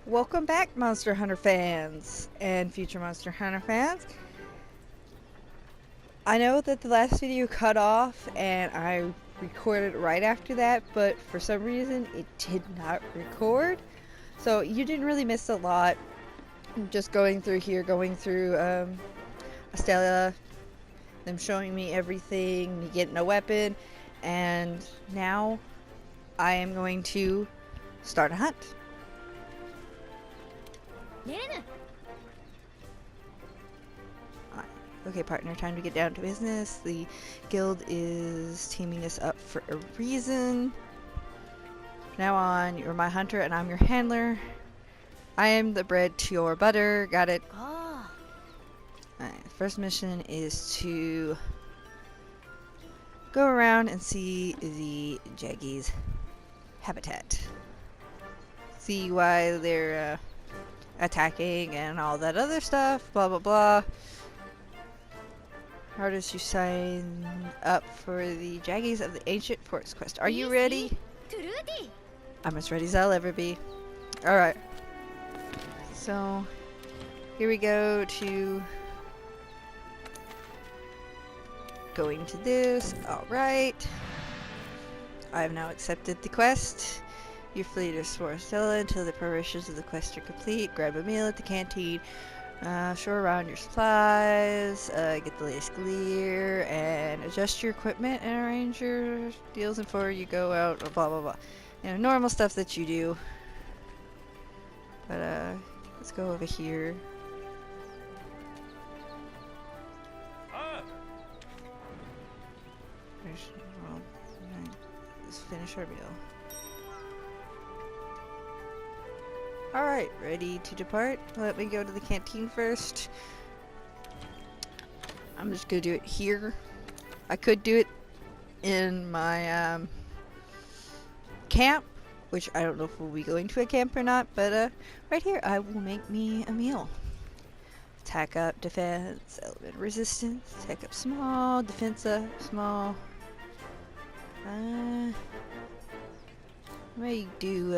Welcome back, Monster Hunter fans and future Monster Hunter fans. I know that the last video cut off and I recorded right after that, but for some reason it did not record. So you didn't really miss a lot. Just going through here, going through Astella, them showing me everything, me getting a weapon, and now I am going to start a hunt. Okay, partner, time to get down to business. The guild is teaming us up for a reason. From now on, you're my hunter and I'm your handler. I am the bread to your butter. Got it? Alright, first mission is to go around and see the Jaggies' habitat. See why they're attacking and all that other stuff. Blah, blah, blah. How does you sign up for the Jaggies of the Ancient Forest quest? Are you ready? I'm as ready as I'll ever be. Alright. So, here we go to going to this. Alright. I have now accepted the quest. You flee to Stella until the preparations of the quest are complete. Grab a meal at the canteen. Show around your supplies, get the latest gear, and adjust your equipment and arrange your deals before you go out, blah blah blah. You know, normal stuff that you do. But, let's go over here. Well, let's finish our meal. Alright, ready to depart? Let me go to the canteen first. I'm just gonna do it here. I could do it in my camp, which I don't know if we'll be going to a camp or not, but right here I will make me a meal. Attack up, defense, element resistance, attack up small, defense up, small. I may do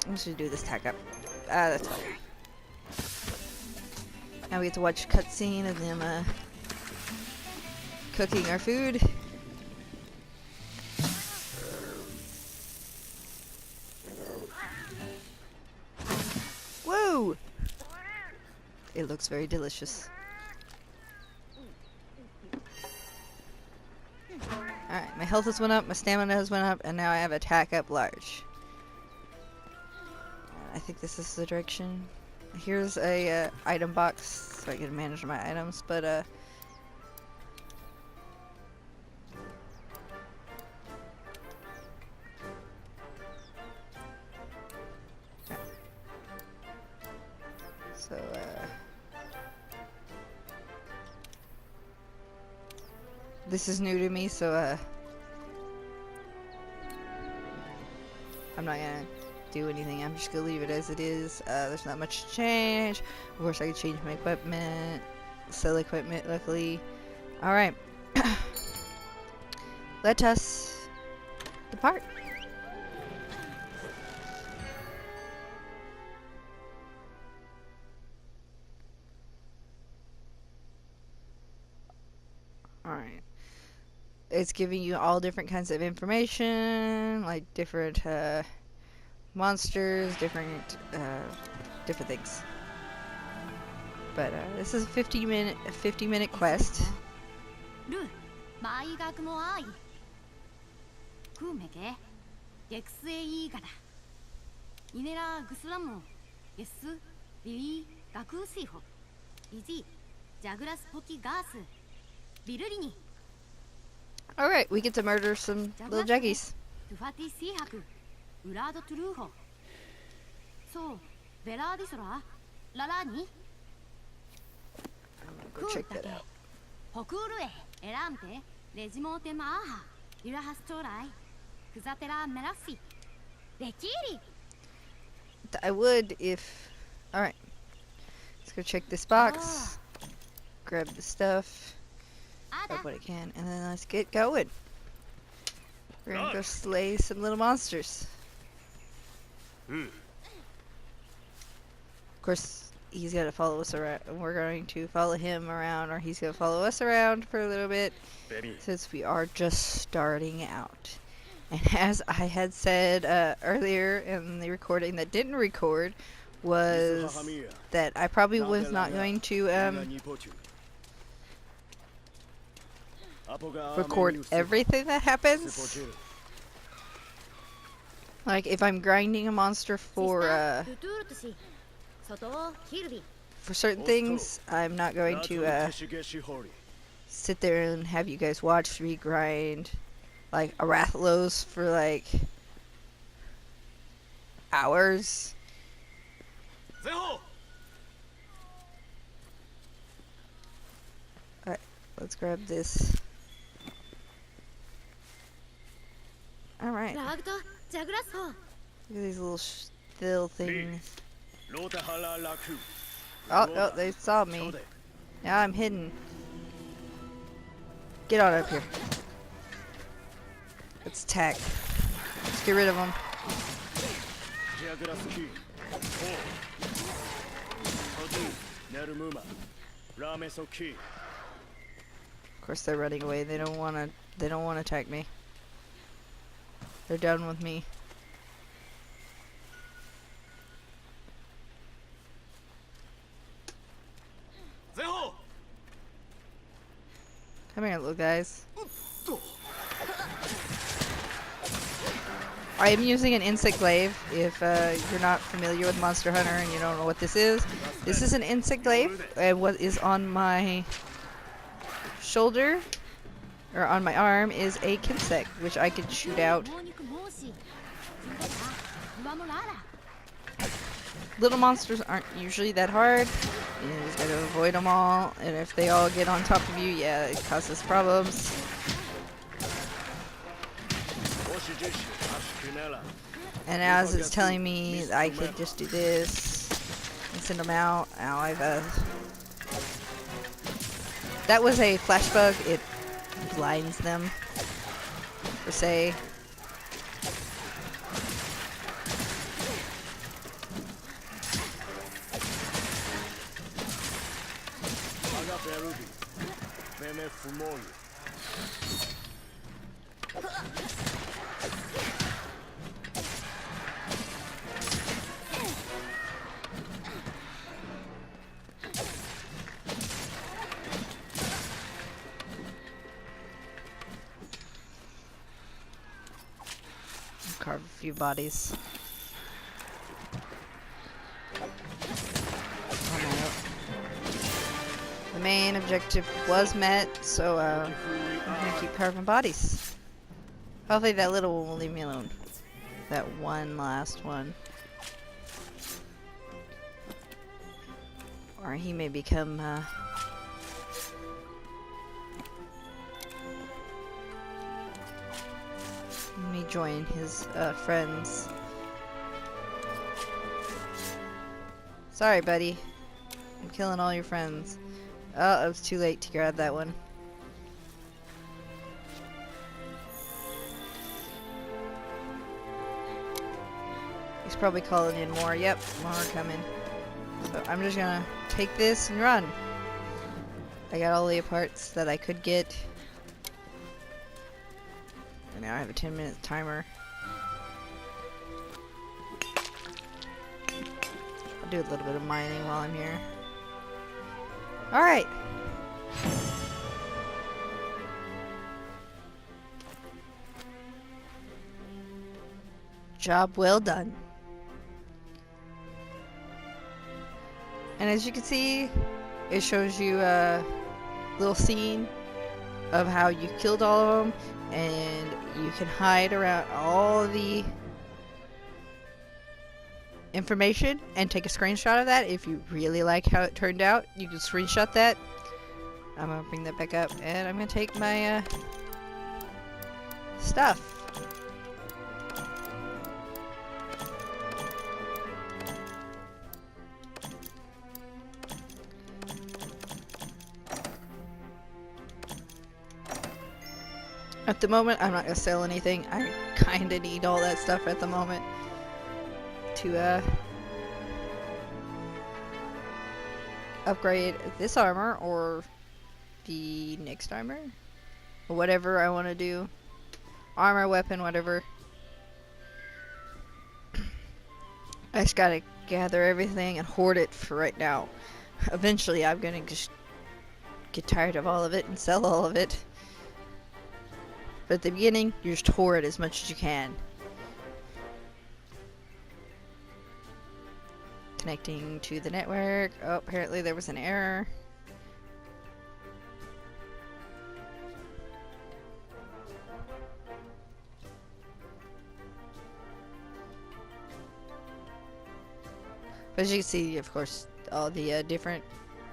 I'm just gonna do this tack up. That's fine. Now we get to watch a cutscene of them cooking our food. Whoa! It looks very delicious. Alright, my health has went up, my stamina has went up, and now I have attack up large. I think this is the direction. Here's a item box so I can manage my items, but so this is new to me, so I'm not gonna do anything. I'm just gonna leave it as it is. There's not much to change. Of course, I can change my equipment, sell equipment, luckily. Alright. Let us depart. Alright. It's giving you all different kinds of information, like different, monsters, different things. But this is a 50-minute quest. Alright, we get to murder some little Jaggies. I'm gonna go check that out. I would if... Alright. Let's go check this box. Grab the stuff. Grab what I can. And then let's get going. We're gonna go slay some little monsters. うん。Of course, he's got to follow us around. We're going to follow him around, or he's going to follow us around for a little bit, ベリー。 since we are just starting out. And as I had said earlier in the recording that didn't record, was that I probably was not going to record everything that happens. Like if I'm grinding a monster for certain things, I'm not going to sit there and have you guys watch me grind like a Rathalos for like hours. ゼホ Let's grab this. Alright. Look at these little still things. ロータハララク Oh, oh, they saw me. Now I'm hidden. Get on up here. Let's attack. Let's get rid of them. ジャグラスキーホートドゥネルムーマラメソキー Of course they're running away. They don't want to attack me. They're done with me. Zeho! Come here, little guys. I am using an insect glaive. If you're not familiar with Monster Hunter and you don't know what this is an insect glaive. And what is on my shoulder or on my arm is a Kinsect, which I can shoot out. Little monsters aren't usually that hard. You just gotta avoid them all, and if they all get on top of you, yeah, it causes problems. And as it's telling me I could just do this and send them out. Now I've that was a flash bug. It blinds them, per se. Carve a few bodies. The main objective was met, so I'm gonna keep carving bodies. Hopefully that little one will leave me alone. That one last one. Or he may become me join his friends. Sorry, buddy. I'm killing all your friends. Oh, it was too late to grab that one. He's probably calling in more. Yep, more are coming. So I'm just gonna take this and run. I got all the parts that I could get. And now I have a 10-minute timer. I'll do a little bit of mining while I'm here. Alright. Job well done. And as you can see, it shows you a little scene of how you killed all of them, and you can hide around all the information and take a screenshot of that. If you really like how it turned out, you can screenshot that. I'm gonna bring that back up, and I'm gonna take my stuff. At the moment, I'm not gonna sell anything. I kinda need all that stuff at the moment to upgrade this armor or the next armor or whatever I want to do. Armor, weapon, whatever. I just gotta gather everything and hoard it for right now. Eventually I'm gonna just get tired of all of it and sell all of it. But at the beginning, you just hoard as much as you can. Connecting to the network. Oh, apparently there was an error. But as you can see, of course, all the different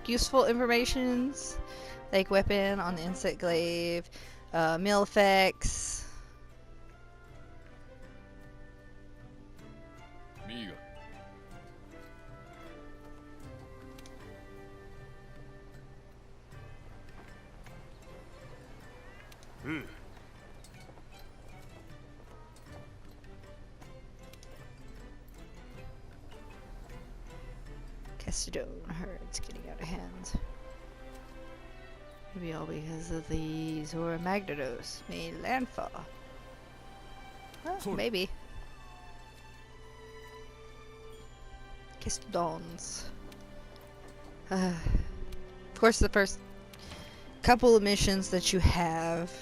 useful informations, like weapon on the insect glaive, meal effects. Miga. うん Castodon herd's getting out of hand. Maybe all because of the Zora Magnados made landfall. Well, maybe. Castodons. Of course, the first couple of missions that you have.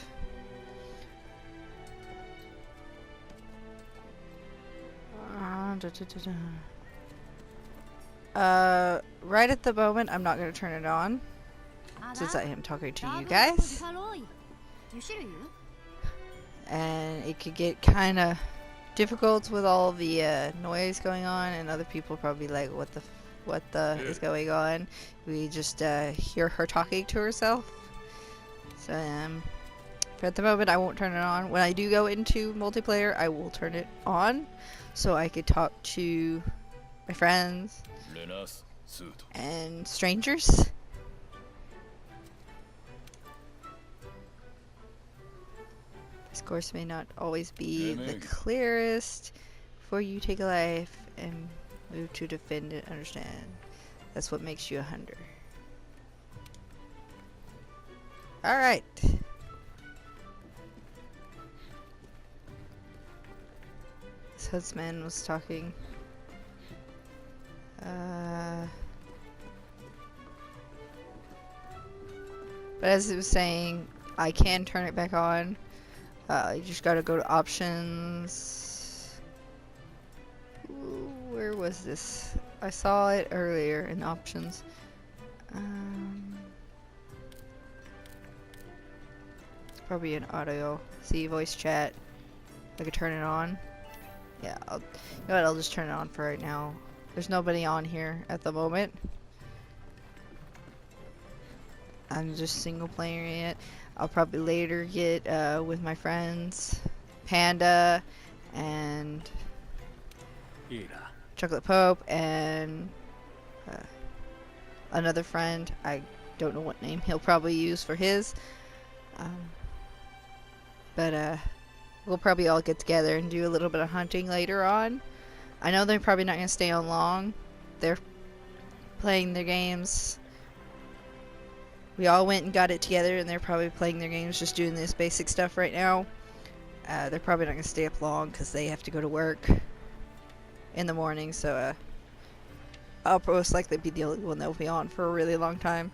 Right at the moment, I'm not going to turn it on, since I am talking to you guys. And it could get kind of difficult with all the noise going on, and other people probably like, what the is going on? We just hear her talking to herself. So but at the moment I won't turn it on. When I do go into multiplayer, I will turn it on so I could talk to my friends and strangers. This course may not always be the clearest before you take a life and move to defend and understand. That's what makes you a hunter. Alright. This huntsman was talking. But as it was saying, I can turn it back on. You just gotta go to options. Ooh, where was this? I saw it earlier in options. It's probably an audio. See, voice chat. I could turn it on. Yeah, you know what, I'll just turn it on for right now. There's nobody on here at the moment. I'm just single playing it. I'll probably later get with my friends, Panda and Chocolate Pope and another friend. I don't know what name he'll probably use for his. But we'll probably all get together and do a little bit of hunting later on. I know they're probably not going to stay on long. They're playing their games. We all went and got it together, and they're probably playing their games, just doing this basic stuff right now. They're probably not going to stay up long because they have to go to work in the morning, so I'll most likely be the only one that will be on for a really long time.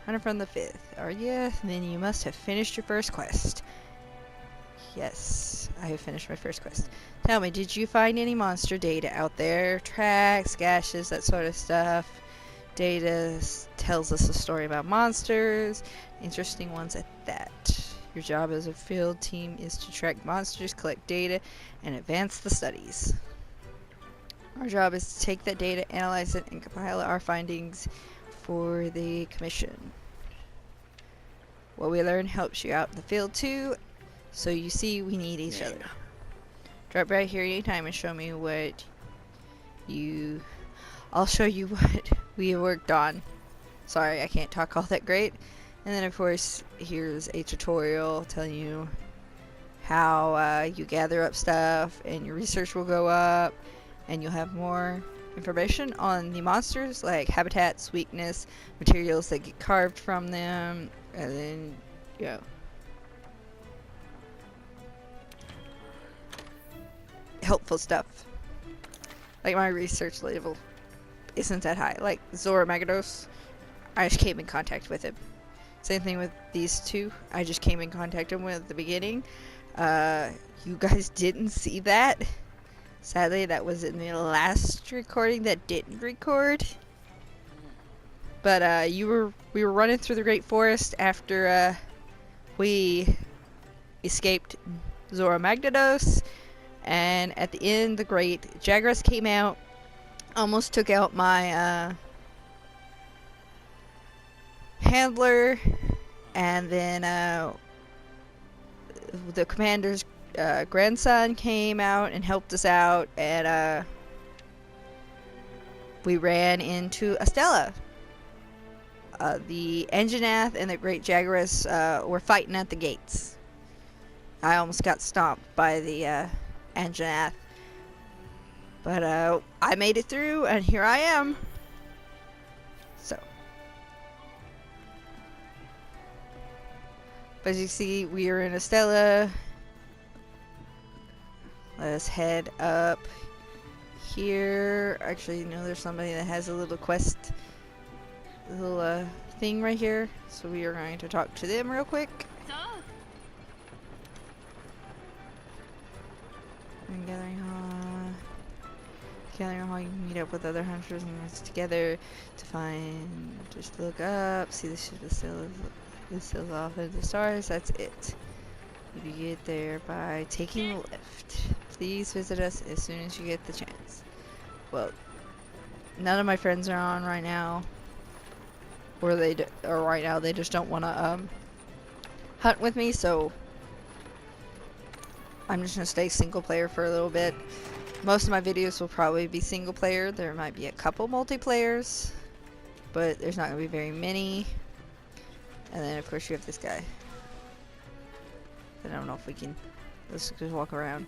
Hunter from the 5th. Are you? Then you must have finished your first quest. Yes, I have finished my first quest. Tell me, did you find any monster data out there? Tracks, gashes, that sort of stuff. Data tells us a story about monsters. Interesting ones at that. Your job as a field team is to track monsters, collect data, and advance the studies. Our job is to take that data, analyze it, and compile our findings for the commission. What we learn helps you out in the field too, so you see we need each other. Drop right here anytime and show me what you... I'll show you what we worked on. Sorry, I can't talk all that great. And then of course, here's a tutorial telling you how you gather up stuff and your research will go up, and you'll have more information on the monsters, like habitats, weakness, materials that get carved from them, and then, you know, helpful stuff. Like, my research level isn't that high. Like Zora Magados, I just came in contact with him. Same thing with these two. I just came in contact with him at the beginning. You guys didn't see that. Sadly, that was in the last recording that didn't record. But we were running through the Great Forest after we escaped Zora Magdados, and at the end, the Great Jagras came out, almost took out my handler, and then the commander's grandson came out and helped us out, and we ran into Estella. The Anjanath and the Great Jagras were fighting at the gates. I almost got stomped by the Anjanath, but I made it through, and here I am. So, but as you see, we are in Estella. Let us head up here. Actually, you know, there's somebody that has a little quest, little thing right here. So we are going to talk to them real quick. And Gathering Hall. Gathering Hall, you can meet up with other hunters and rest together to find. Just look up, see the ship is still off in the stars. That's it. You get there by taking the lift. Please visit us as soon as you get the chance. Well, none of my friends are on right now, or right now they just don't want to hunt with me. So I'm just gonna stay single player for a little bit. Most of my videos will probably be single player. There might be a couple multiplayers, but there's not gonna be very many. And then of course you have this guy. I don't know if we can. Let's just walk around.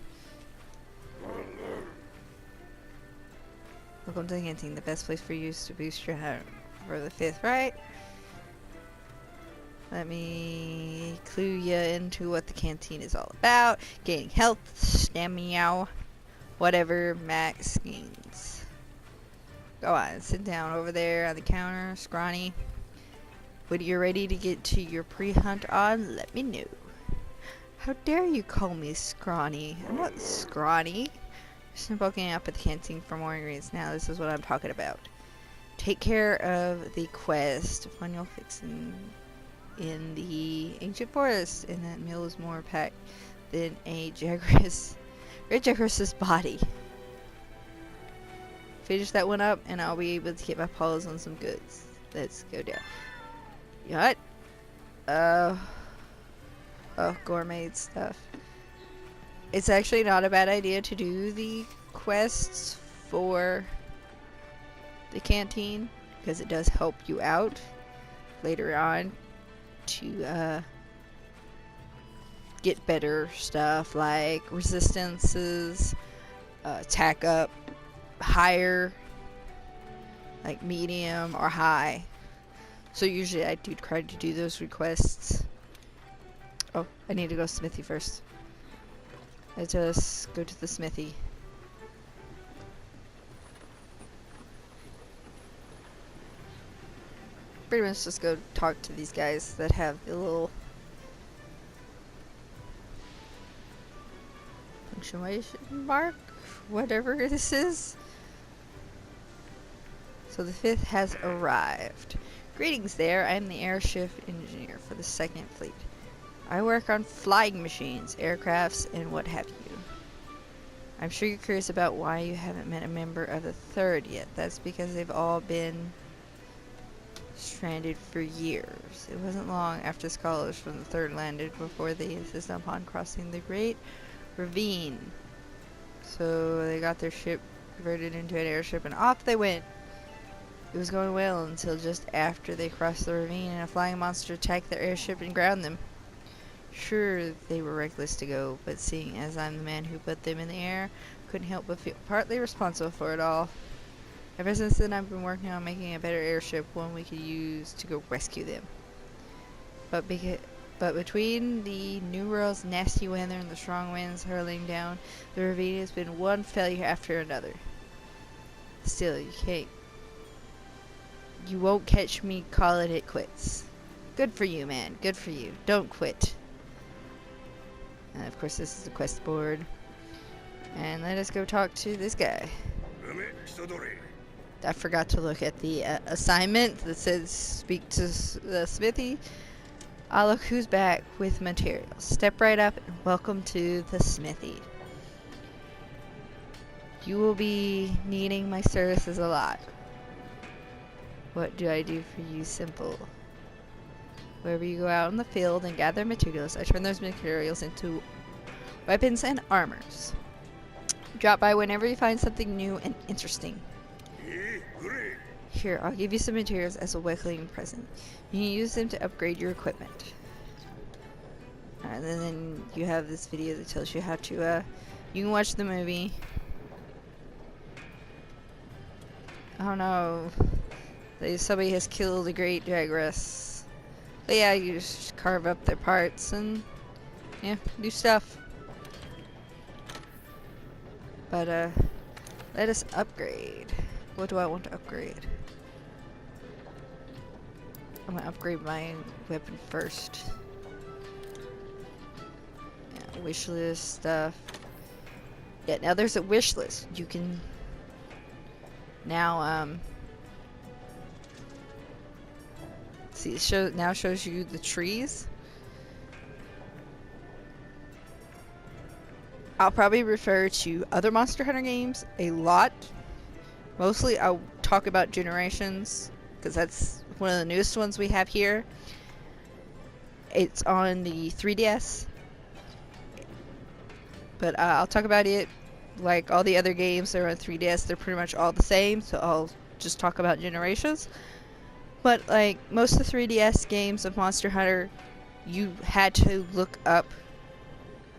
Welcome to the canteen. The best place for you is to boost your health for the 5th, right? Let me clue you into what the canteen is all about. Gaining health, stamina, whatever max gains. Go on, sit down over there on the counter, scrawny. When you're ready to get to your pre-hunt on, let me know. How dare you call me scrawny? I'm not scrawny. Just walking up at the canteen for more ingredients. Now this is what I'm talking about. Take care of the quest. Find your fixin' in the ancient forest, and that meal is more packed than a Jagras, Red Jagras' body. Finish that one up, and I'll be able to get my paws on some goods. Let's go down. What? Oh, gourmet stuff. It's actually not a bad idea to do the quests for the canteen, because it does help you out later on to get better stuff like resistances, attack up higher, like medium or high. So usually I do try to do those requests. Oh, I need to go smithy first. I just go to the smithy. Pretty much just go talk to these guys that have the little punctuation mark, whatever this is. So the 5th has arrived. Greetings there, I am the airship engineer for the 2nd Fleet. I work on flying machines, aircrafts, and what have you. I'm sure you're curious about why you haven't met a member of the 3rd yet. That's because they've all been stranded for years. It wasn't long after scholars from the 3rd landed before they insisted upon crossing the Great Ravine. So they got their ship converted into an airship and off they went. It was going well until just after they crossed the ravine and a flying monster attacked their airship and grounded them. Sure, they were reckless to go, but seeing as I'm the man who put them in the air, couldn't help but feel partly responsible for it all. Ever since then, I've been working on making a better airship, one we could use to go rescue them. But between the New World's nasty weather and the strong winds hurling down the ravine has been one failure after another. Still, you won't catch me calling it quits. Good for you, man. Good for you. Don't quit. And of course, this is the quest board. And let us go talk to this guy. I forgot to look at the assignment that says speak to the smithy. Ah, look who's back with materials. Step right up and welcome to the smithy. You will be needing my services a lot. What do I do for you? Simple. Wherever you go out in the field and gather materials, I turn those materials into weapons and armors. Drop by whenever you find something new and interesting. Here, I'll give you some materials as a welcoming present. You can use them to upgrade your equipment. And then you have this video that tells you how to, you can watch the movie. Oh no. Somebody has killed a great Jaguarus. But yeah, you just carve up their parts and, yeah, do stuff. But, let us upgrade. What do I want to upgrade? I'm gonna upgrade my weapon first. Yeah, wish list stuff. Yeah, now there's a wish list. You can now, see, it now shows you the trees. I'll probably refer to other Monster Hunter games a lot. Mostly I'll talk about Generations, because that's one of the newest ones we have here. It's on the 3DS. But I'll talk about it like all the other games that are on 3DS. They're pretty much all the same, so I'll just talk about Generations. But like most of the 3DS games of Monster Hunter, you had to look up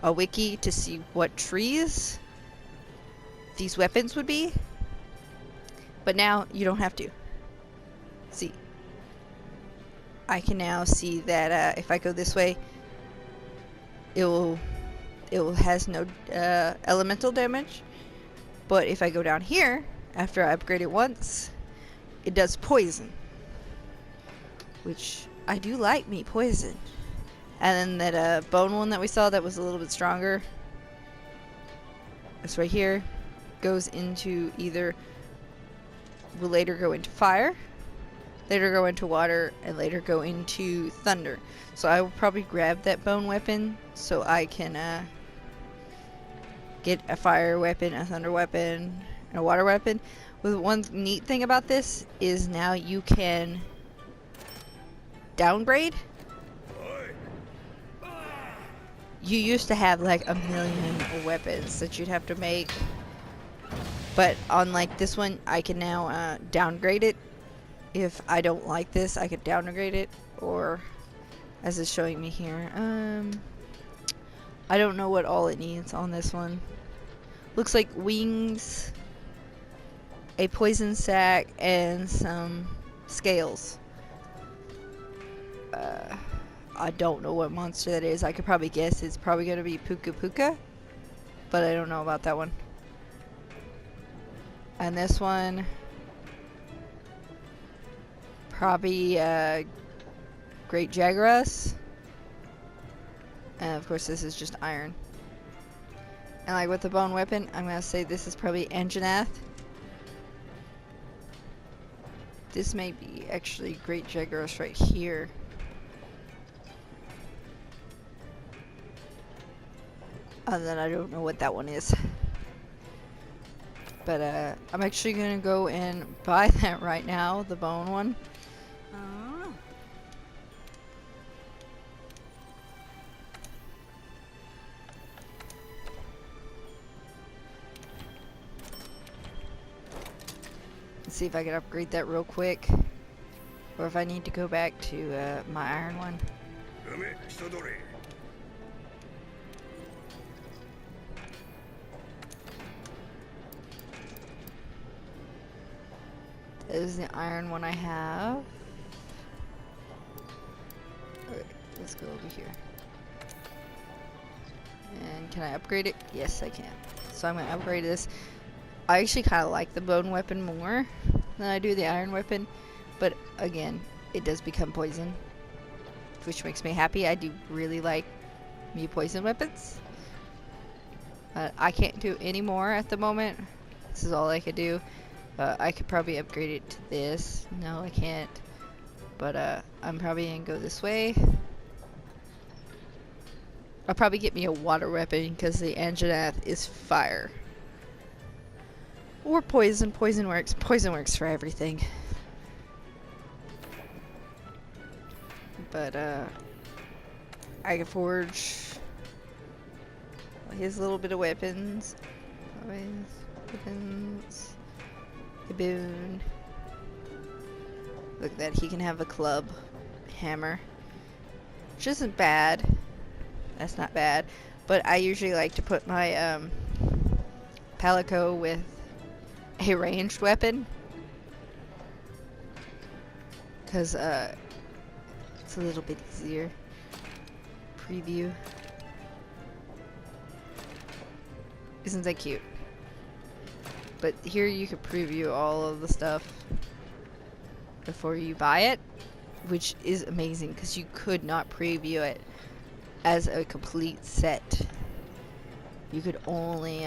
a wiki to see what trees these weapons would be. But now you don't have to. See, I can now see that if I go this way, it has no elemental damage. But if I go down here, after I upgrade it once, it does poison. Which, I do like me poison. And then that bone one that we saw that was a little bit stronger, this right here, goes into either, will later go into fire, later go into water, and later go into thunder. So I will probably grab that bone weapon so I can get a fire weapon, a thunder weapon, and a water weapon. With one neat thing about this is now you can downgrade. You used to have like a million weapons that you'd have to make, but on like this one I can now downgrade it. If I don't like this, I could downgrade it, or as it's showing me here, I don't know what all it needs on this one. Looks like wings, a poison sac, and some scales. I don't know what monster that is. I could probably guess it's probably going to be Puka Puka, but I don't know about that one. And this one, probably Great Jaguarus. And of course this is just iron. And like with the bone weapon, I'm going to say this is probably Anjanath. This may be actually Great Jaguarus right here. And then I don't know what that one is. But I'm actually gonna go and buy that right now, the bone one. Let's see if I can upgrade that real quick. Or if I need to go back to my iron one. is the iron one I have. Alright, let's go over here. And can I upgrade it? Yes, I can. So I'm going to upgrade this. I actually kind of like the bone weapon more than I do the iron weapon. But again, it does become poison, which makes me happy. I do really like me poison weapons. I can't do any more at the moment. This is all I could do. I could probably upgrade it to this. No, I can't. But I'm probably going to go this way. I'll probably get me a water weapon because the Anjanath is fire. Or poison. Poison works. Poison works for everything. But I can forge his little bit of weapons. Weapons. A boon. Look at that, he can have a club. Hammer. Which isn't bad. That's not bad. But I usually like to put my Palico with a ranged weapon. Because it's a little bit easier. Preview. Isn't that cute? But here you can preview all of the stuff before you buy it, which is amazing because you could not preview it as a complete set. You could only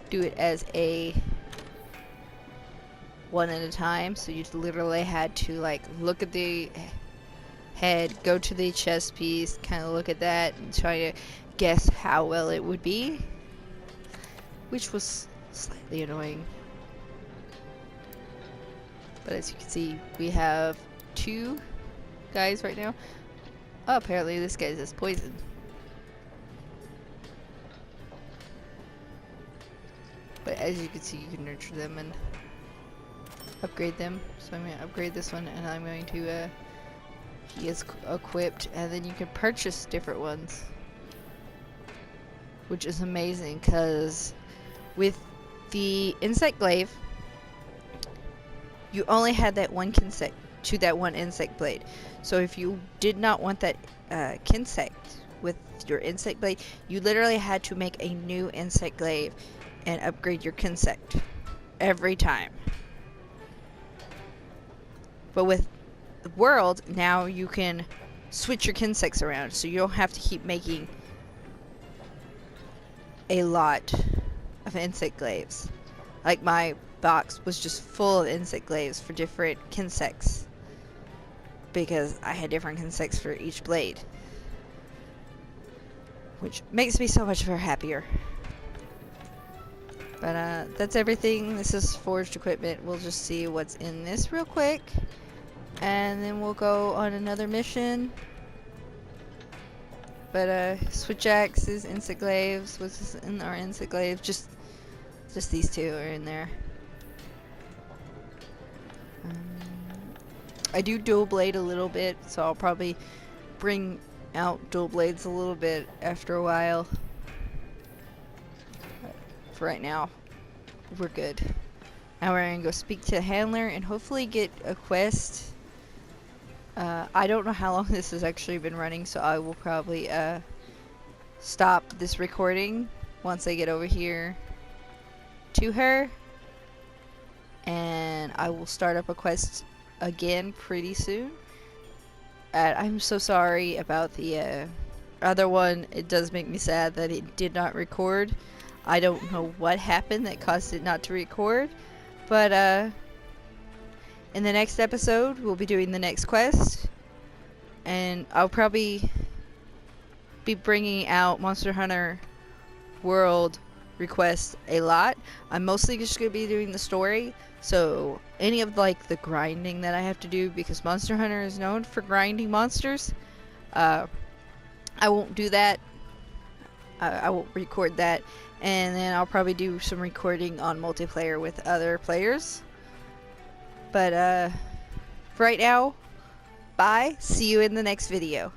do it as a one at a time, so you literally had to like look at the head, go to the chest piece, kind of look at that and try to guess how well it would be, which was slightly annoying. But as you can see, we have 2 guys right now. Oh, apparently this guy's is poison. But as you can see, you can nurture them and upgrade them. So I'm going to upgrade this one, and I'm going to, he is equipped, and then you can purchase different ones. Which is amazing, because with the insect glaive, you only had that one insect to that one insect blade. So if you did not want that insect with your insect blade, you literally had to make a new insect glaive and upgrade your insect every time. But with the world, now you can switch your insects around, so you don't have to keep making a lot of insect glaives. Like my box was just full of insect glaives for different insects because I had different insects for each blade, which makes me so much more happier. But that's everything. This is forged equipment. We'll just see what's in this real quick, and then we'll go on another mission. But switch axes, insect glaives, what's this in our insect glaives? Just these 2 are in there. I do dual blade a little bit, so I'll probably bring out dual blades a little bit after a while. But for right now, we're good. Now we're gonna go speak to a handler and hopefully get a quest. I don't know how long this has actually been running, so I will probably stop this recording once I get over here to her, and I will start up a quest again pretty soon. I'm so sorry about the other one. It does make me sad that it did not record. I don't know what happened that caused it not to record, but in the next episode we'll be doing the next quest, and I'll probably be bringing out Monster Hunter World requests a lot. I'm mostly just going to be doing the story, so any of like the grinding that I have to do, because Monster Hunter is known for grinding monsters, I won't do that. I won't record that, and then I'll probably do some recording on multiplayer with other players. But for right now, bye. See you in the next video.